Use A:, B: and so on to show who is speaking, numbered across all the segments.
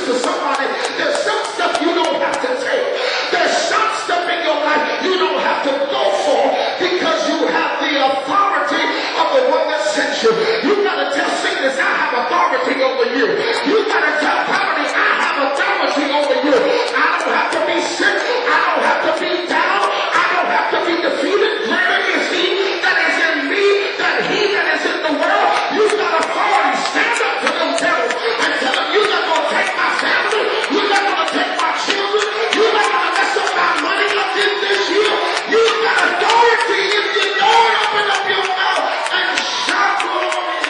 A: to somebody, there's some stuff you don't have to take. There's some stuff in your life you don't have to go for because you have the authority of the one that sent you. You got to tell sickness, I have authority over you. You got to tell poverty, I have authority over you. I don't have to be sick. I don't have to be down. I don't have to be defeated. Greater is he that is in me than he that is in the world. You got authority. Stand up to them devils and tell them you're not going to take my family. You're not going to take my children. You're not going to mess up my money up in this year. You got authority. If you know it, open up your mouth and shout glory.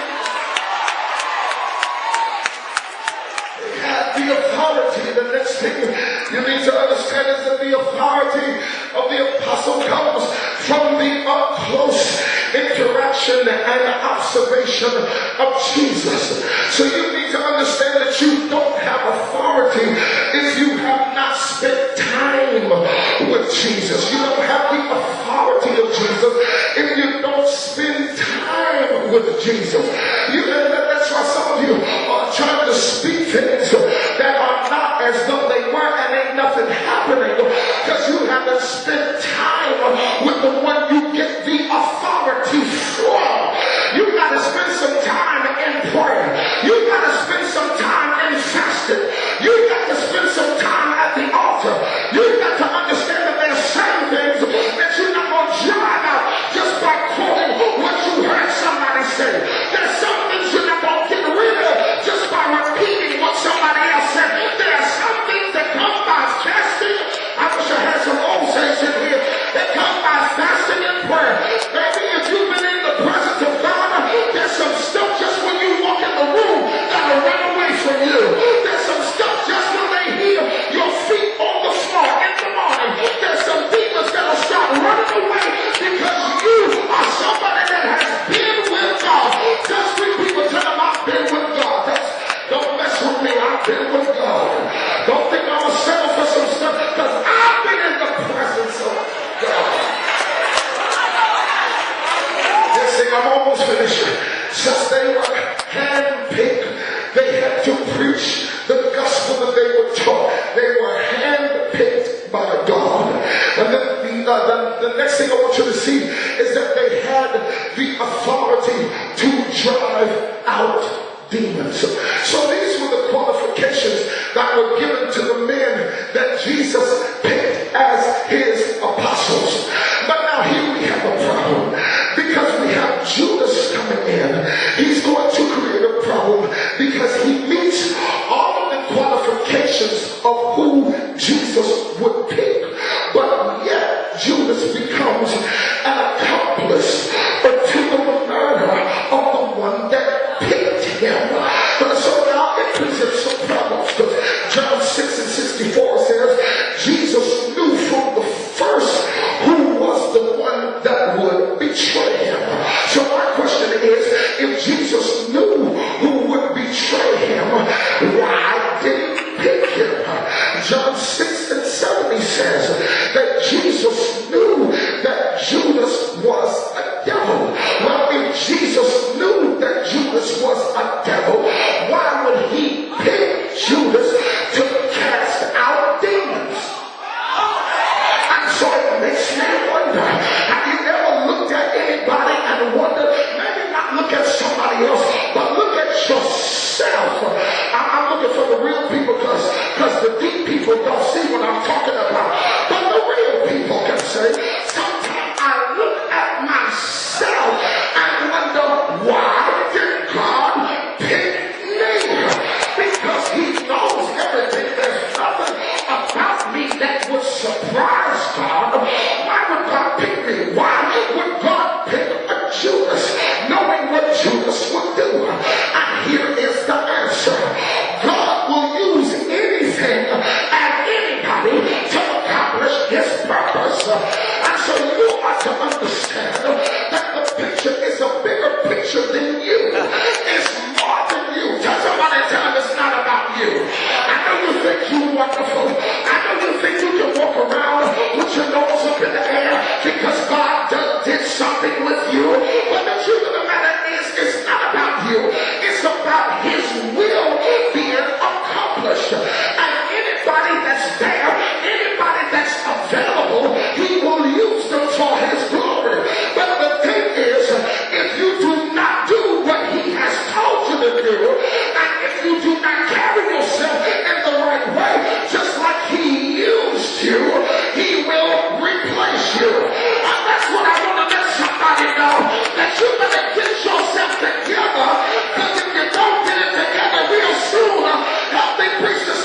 A: They had the authority. The next thing you need to understand is that the authority of the apostle comes from the up close interaction and observation of Jesus. So you need to understand that you don't have authority if you have not spent time with Jesus. You don't have the authority of Jesus if you don't spend time with Jesus. That's why some of you are trying to speak things that are not as though they were, and ain't nothing happening because you haven't spent time with the one you get the authority from. You got to spend some time in prayer. You got to spend some time in fasting. You got to spend some time at the altar. You got to understand that there's certain things that you're not going to drive out just by quoting what you heard somebody say. There's some things you're not going to get rid of just by repeating what somebody else said. There are some things that come by fasting. I wish I had some old saints in here that come by fasting and prayer. Maybe if you've been in the presence of God, there's some stuff just when you walk in the room that'll run away from you. There's some stuff just when they hear your feet on the floor in the morning. There's some demons that'll start running away because you are somebody that has been with God. Just when people tell them I've been with God, don't mess with me, I've been with God. Don't think I'm going to settle for some stuff because I've been in the presence of God. I'm almost finished. Since they were handpicked, they had to preach the gospel that they were taught. They were handpicked by God. And then the next thing I want you to see is that they had the authority to drive out demons. So these were the qualifications that were given to the men that Jesus picked as his apostles. But now here we have a problem, because we have Judas coming in. He's going to create a problem because he meets all of the qualifications of who Jesus would pick. But yet Judas becomes an accomplice to the murder of the one that picked him. So now it presents some problems, because John 6:64 says Jesus knew from the first who was the one that would betray him. So my question is, if Jesus knew who would betray him, why didn't he pick him? John 6:70 says that Jesus knew that Judas was a devil. Well, if Jesus knew that Judas was a devil, why would he pick Judas to cast out demons? And so it makes me wonder, have you ever looked at anybody and wondered, maybe not look at somebody else, but look at yourself? I'm looking for the real people, because the deep people don't see what I'm talking about. But the real people can say, sometimes I look at myself and wonder, why did God pick me? Because he knows everything. There's nothing about me that would surprise God. Why would God pick me? Why would God pick a Judas, knowing what Judas would do? And here is the answer. God will use anything and anybody to accomplish They preached the